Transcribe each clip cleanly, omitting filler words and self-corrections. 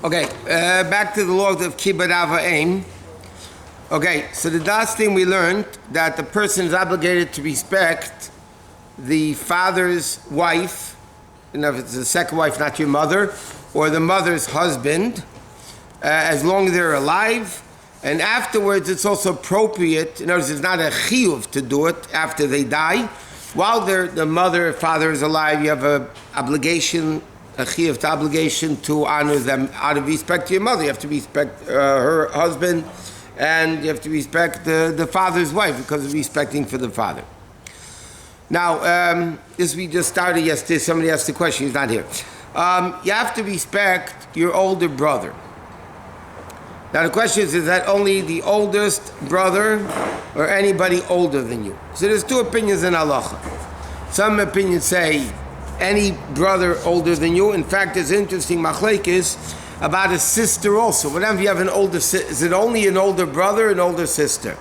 Okay, back to the laws of kibbud av v'em. Okay, so the last thing we learned that the person is obligated to respect the father's wife, if it's the second wife, not your mother, or the mother's husband, as long as they're alive. And afterwards, it's also appropriate. In other words, it's not a chiyuv to do it after they die. While the mother or father is alive, you have a obligation, a chiyuv obligation to honor them out of respect to your mother. You have to respect her husband, and you have to respect the father's wife because of respecting for the father. Now, this we just started yesterday. Somebody asked the question. He's not here. You have to respect your older brother. Now the question is that only the oldest brother or anybody older than you? So there's two opinions in halacha. Some opinions say any brother older than you. In fact, there's interesting machlekes about a sister also. Whenever you have an older sister, is it only an older brother or an older sister?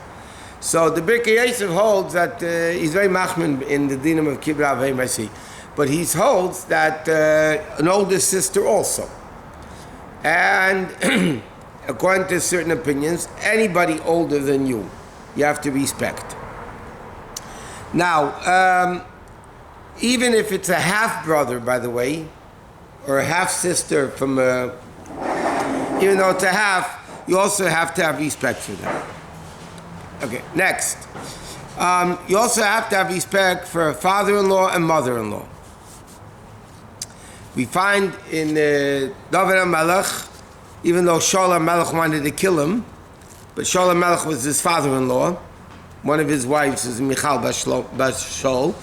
So the Birkei Yosef holds that he's very machmin in the dinam of kibbud av v'em, I see. But he holds that an older sister also. And according to certain opinions, anybody older than you have to respect. Now, even if it's a half-brother, by the way, or a half-sister from even though it's a half, you also have to have respect for them. Okay, next. You also have to have respect for a father-in-law and mother-in-law. We find in David HaMelech, even though Shaul HaMelech wanted to kill him, but Shaul HaMelech was his father-in-law. One of his wives is Michal Bas Shaul.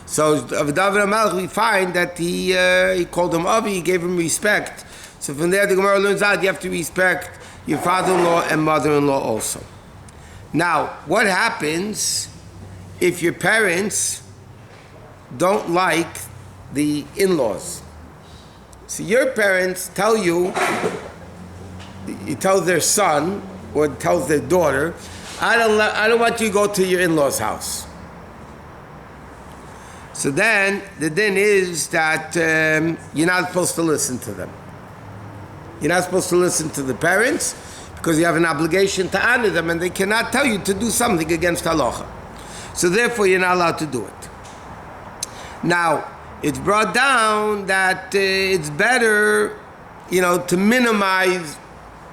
So of David HaMelech, we find that he called him Avi, he gave him respect. So from there, the Gemara learns out you have to respect your father-in-law and mother-in-law also. Now, what happens if your parents don't like the in-laws? So your parents tell you tells their son or tells their daughter, I don't want you to go to your in-laws' house. So then the din is that you're not supposed to listen to them. You're not supposed to listen to the parents because you have an obligation to honor them, and they cannot tell you to do something against halacha. So therefore, you're not allowed to do it. Now, it's brought down that it's better, to minimize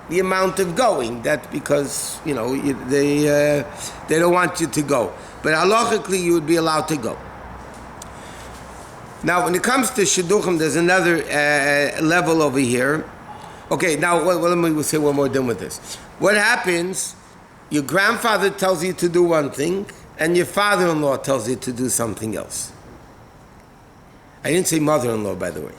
the amount of going. That's because, they don't want you to go. But halachically, you would be allowed to go. Now, when it comes to shidduchim, there's another level over here. Okay, now let me say one more thing with this. What happens, your grandfather tells you to do one thing, and your father-in-law tells you to do something else. I didn't say mother-in-law, by the way.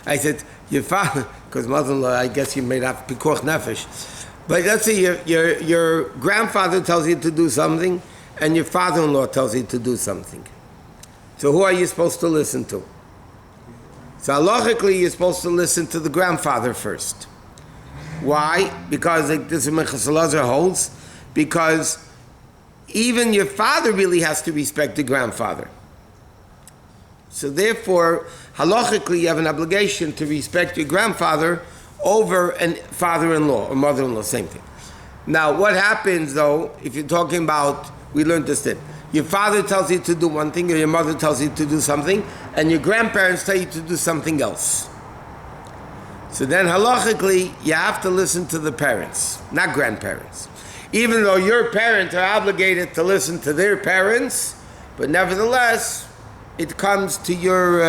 I said your father, because mother-in-law, I guess you made up pikuach nefesh. But let's say your grandfather tells you to do something, and your father-in-law tells you to do something. So who are you supposed to listen to? So halachically, you're supposed to listen to the grandfather first. Why? Because this is Minchas Elazar holds, because even your father really has to respect the grandfather. So therefore, halachically, you have an obligation to respect your grandfather over a father-in-law or mother-in-law, same thing. Now, what happens though, if you're talking about, we learned this thing, your father tells you to do one thing, or your mother tells you to do something, and your grandparents tell you to do something else. So then halachically, you have to listen to the parents, not grandparents. Even though your parents are obligated to listen to their parents, but nevertheless, it comes to your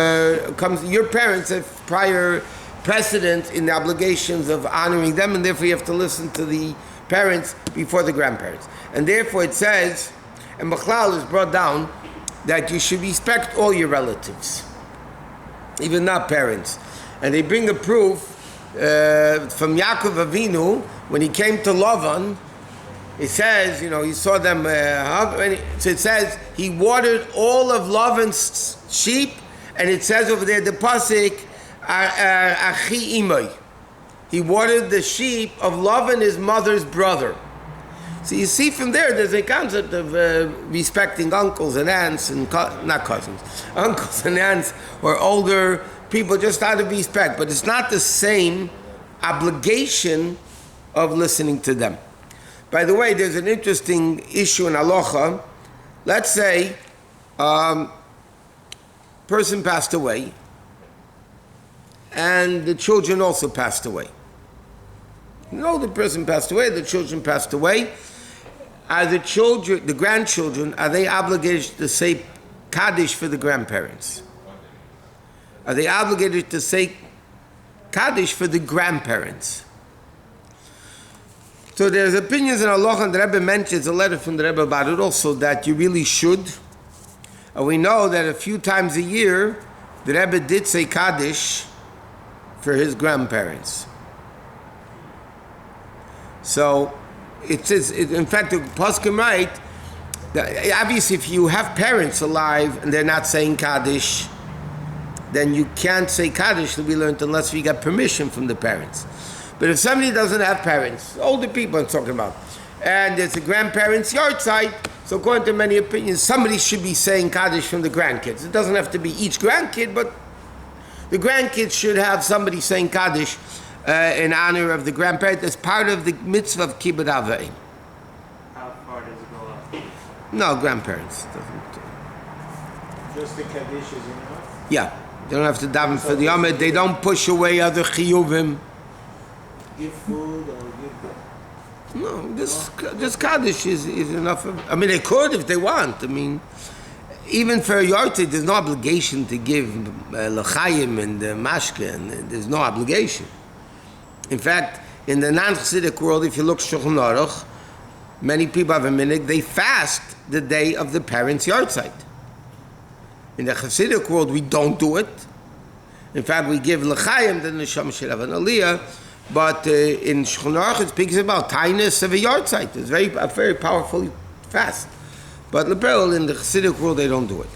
parents have prior precedent in the obligations of honoring them, and therefore you have to listen to the parents before the grandparents. And therefore it says, and Bechlal is brought down, that you should respect all your relatives, even not parents. And they bring a proof from Yaakov Avinu, when he came to Lavan, it says, he saw them, so it says, he watered all of Lavan's sheep, and it says over there, the pasuk, Achi Imoi. He watered the sheep of Lavan, his mother's brother. So you see from there's a concept of respecting uncles and aunts, and not cousins, uncles and aunts, or older people just out of respect. But it's not the same obligation of listening to them. By the way, there's an interesting issue in Halacha. Let's say person passed away and the children also passed away. The person passed away, the children passed away. Are the children, the grandchildren, are they obligated to say Kaddish for the grandparents? Are they obligated to say Kaddish for the grandparents? So there's opinions in Halacha, and the Rebbe mentions a letter from the Rebbe about it also, that you really should. And we know that a few times a year, the Rebbe did say Kaddish for his grandparents. So it says, in fact, the Poskim write that obviously if you have parents alive and they're not saying Kaddish, then you can't say Kaddish to be learned unless you get permission from the parents. But if somebody doesn't have parents, older people I'm talking about, and there's a grandparent's yard site, so according to many opinions, somebody should be saying Kaddish from the grandkids. It doesn't have to be each grandkid, but the grandkids should have somebody saying Kaddish in honor of the grandparent as part of the mitzvah of Kibbud Avayim. How far does it go up? No, grandparents. Just the Kaddish is enough? Yeah, they don't have to daven for the Yom. They don't push away other chiyuvim. Give food or give... No, just Kaddish is enough. I mean, they could if they want. I mean, even for a yahrzeit, there's no obligation to give l'chaim and mashke, and there's no obligation. In fact, in the non-Chassidic world, if you look Shulchan Aruch, many people have a minute, they fast the day of the parents' yahrzeit. In the Chassidic world, we don't do it. In fact, we give l'chaim, then the neshama should have an aliyah. But in Shulchan Aruch, it speaks about tightness of a yahrzeit. It's a very powerful fast. But Leperel, in the Chassidic world, they don't do it.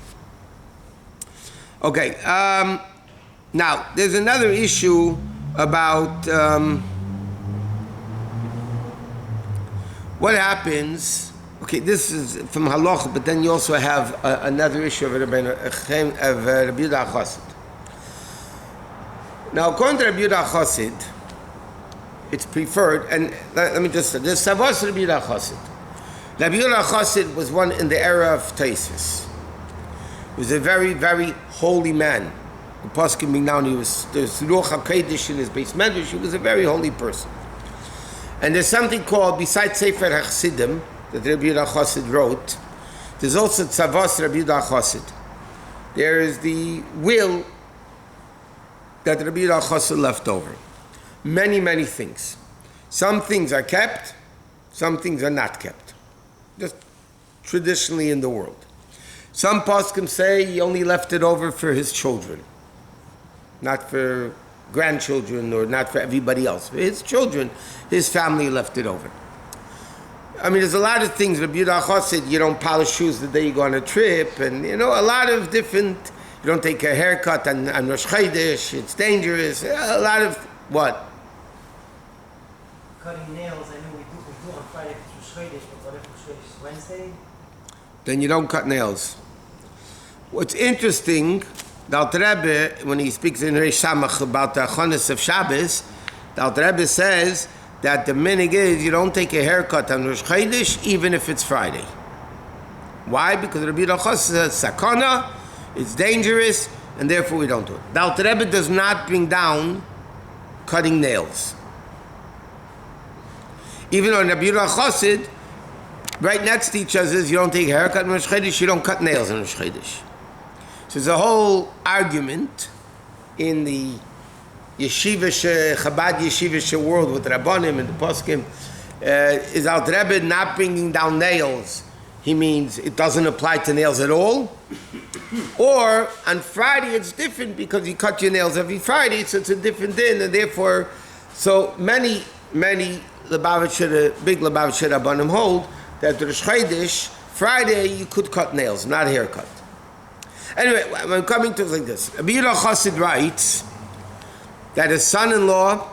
Okay. Now, there's another issue about what happens. Okay, this is from Halacha, but then you also have another issue of Rabbi Yehuda Chassid. Now, according to Rabbi Yehuda Chassid, it's preferred, and let me just say, there's Savos Rabbi Yehuda Chassid. Rabbi Yehuda Chassid was one in the era of Taisus. He was a very, very holy man. The Poskim being down, there's Ruach HaKodesh in his base medrash. He was a very holy person. And there's something called, besides Sefer HaChasidim, that Rabbi Yehuda Chassid wrote, there's also Tzavos Rabbi Yehuda Chassid. There is the will that Rabbi Yehuda Chassid left over. Many, many things. Some things are kept, some things are not kept. Just traditionally in the world. Some poskim say he only left it over for his children, not for grandchildren or not for everybody else. For his children, his family left it over. I mean, there's a lot of things. Rabbi Yehuda Chassid, you don't polish shoes the day you go on a trip, and a lot of different. You don't take a haircut on Rosh Chodesh. It's dangerous. A lot of what? Cutting nails, I know we do on Friday for Rosh Chodesh, but what if Rosh Chodesh is Wednesday? Then you don't cut nails. What's interesting, the Alter Rebbe, when he speaks in Reish Samach about the Chonis of Shabbos, the Alter Rebbe says that the minig is you don't take a haircut on Rosh Chodesh even if it's Friday. Why? Because Rabbi Yehuda Chassid says sakana, it's dangerous, and therefore we don't do it. The Alter Rebbe does not bring down cutting nails. Even though Rabbi Yehuda Chassid, right next to each other, says you don't take a haircut in Rosh Chodesh, you don't cut nails in Rosh Chodesh. So there's a whole argument in the yeshivish, Chabad yeshivish world with Rabbanim and the Poskim. Is Alter Rebbe not bringing down nails? He means it doesn't apply to nails at all? Or on Friday it's different because you cut your nails every Friday, so it's a different din, and therefore, so many big Lubavitcher Rabbanim hold that Rosh Chodesh, Friday you could cut nails, not haircut. Anyway, I'm coming to it like this. Rabbi Yehuda Chassid writes that a son-in-law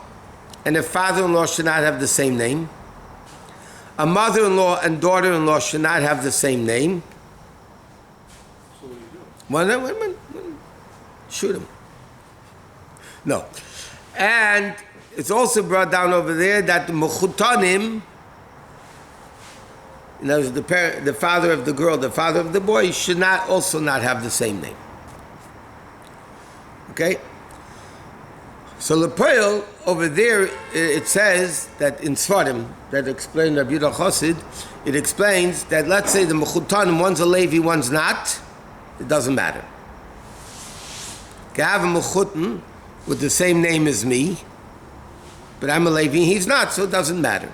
and a father-in-law should not have the same name. A mother-in-law and daughter-in-law should not have the same name. So what do you do? Wait a minute. Shoot him. No. And it's also brought down over there that the mechutanim, in other words, the father of the girl, the father of the boy, should not have the same name. Okay? So Lepoil, over there, it says that in Svarim, that explained Rabbi Yehuda Chassid, it explains that, let's say the mechutanim, one's a Levi, one's not, it doesn't matter. You can have a mechutan with the same name as me, but I'm a Levi, he's not, so it doesn't matter.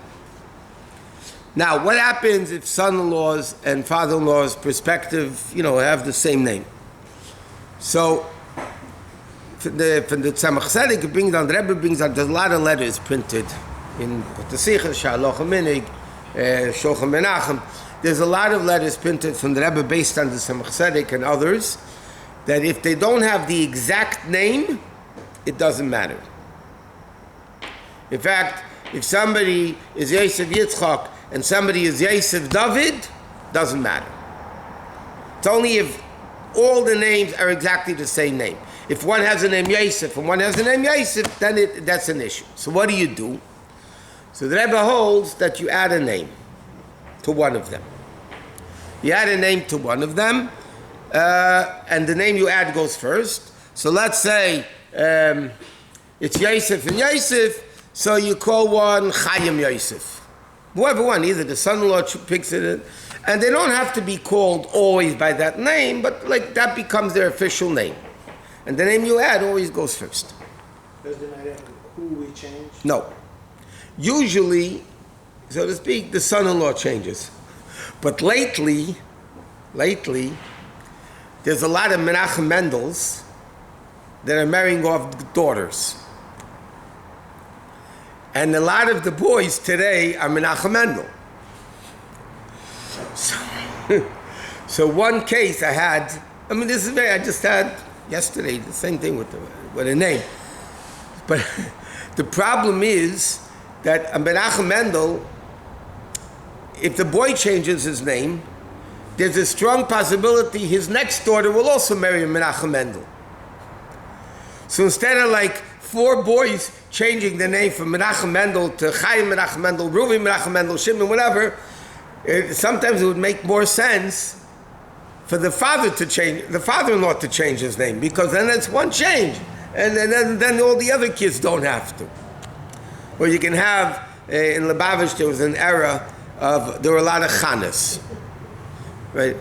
Now, what happens if son-in-laws and father-in-laws, perspective, have the same name? So, from the Tzemach Tzedek, it brings down, the Rebbe brings down, there's a lot of letters printed in the Sichel, Halacha Minig, Shulchan Menachem. There's a lot of letters printed from the Rebbe based on the Tzemach Tzedek and others, that if they don't have the exact name, it doesn't matter. In fact, if somebody is Yosef Yitzchak and somebody is Yosef David, doesn't matter. It's only if all the names are exactly the same name. If one has the name Yosef and one has the name Yosef, then that's an issue. So what do? So the Rebbe holds that you add a name to one of them. You add a name to one of them, and the name you add goes first. So let's say it's Yosef and Yosef, so you call one Chaim Yosef. Whoever one, either the son-in-law picks it, and they don't have to be called always by that name, but like that becomes their official name. And the name you add always goes first. Doesn't matter who we change? No. Usually, so to speak, the son-in-law changes. But lately, there's a lot of Menachem Mendels that are marrying off daughters. And a lot of the boys today are Menachem Mendel. So one case I just had yesterday, the same thing with a name. But the problem is that a Menachem Mendel, if the boy changes his name, there's a strong possibility his next daughter will also marry a Menachem Mendel. So instead of like 4 boys changing the name from Menachem Mendel to Chaim Menachem Mendel, Reuven Menachem Mendel, Shimon, whatever, sometimes it would make more sense for the father-in-law to change his name, because then it's one change, and then all the other kids don't have to. Or you can have, in Lubavitch there was an era there were a lot of Chanas. Right?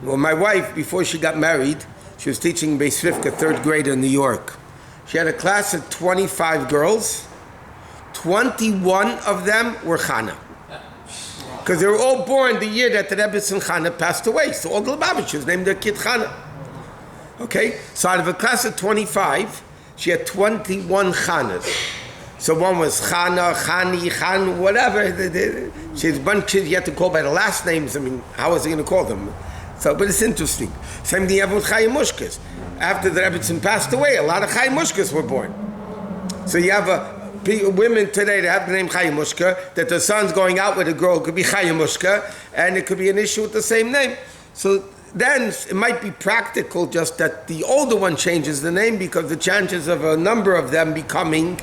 Well, my wife, before she got married, she was teaching Beis Rivka, 3rd grade in New York. She had a class of 25 girls. 21 of them were Chana. Because they were all born the year that the Rebbe and Chana passed away. So all the Lubavitchers named their kid Chana. Okay? So out of a class of 25, she had 21 Chanas. So one was Chana, Chani, Chan, whatever. She had a bunch of kids you had to call by the last names. I mean, how was he going to call them? So, but it's interesting. Same thing happened with Chaim Mushkas. After the Rebbetzin passed away, a lot of Chaim Mushkas were born. So you have women today that have the name Chaim Mushka, that the son's going out with a girl, could be Chaim Mushka, and it could be an issue with the same name. So then it might be practical just that the older one changes the name, because the chances of a number of them becoming,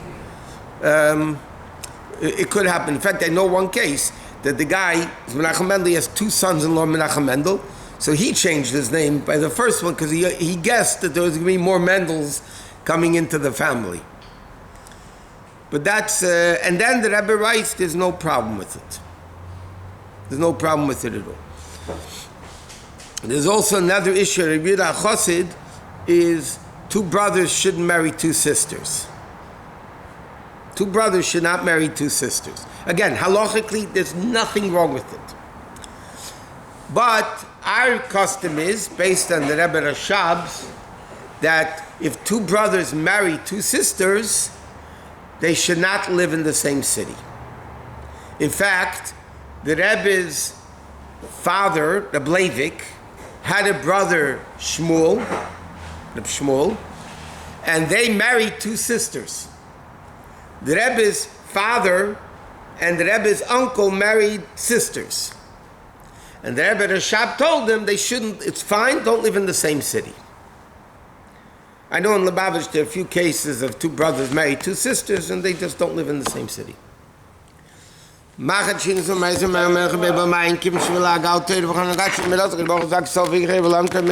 it could happen. In fact, I know one case that the guy, Menachem Mendel, he has 2 sons-in-law, Menachem Mendel. So he changed his name by the first one because he guessed that there was going to be more Mendels coming into the family. But that's, and then the Rebbe writes, there's no problem with it. There's no problem with it at all. There's also another issue, Rabbi Yehuda Chassid, is 2 brothers shouldn't marry 2 sisters. 2 brothers should not marry 2 sisters. Again, halachically, there's nothing wrong with it. But our custom is, based on the Rebbe Rashab's, that if 2 brothers marry 2 sisters, they should not live in the same city. In fact, the Rebbe's father, the Leivik, had a brother, Shmuel, and they married 2 sisters. The Rebbe's father and the Rebbe's uncle married sisters. And the Rebbe Rashab told them they shouldn't, it's fine, don't live in the same city. I know in Lubavitch there are a few cases of two brothers married two sisters, and they just don't live in the same city. Machat Shin so Meiser Mer Mer Beba Mein Kim Shvila Gauter, wir können gar nicht mehr das, ich brauche sag so wie Revelam können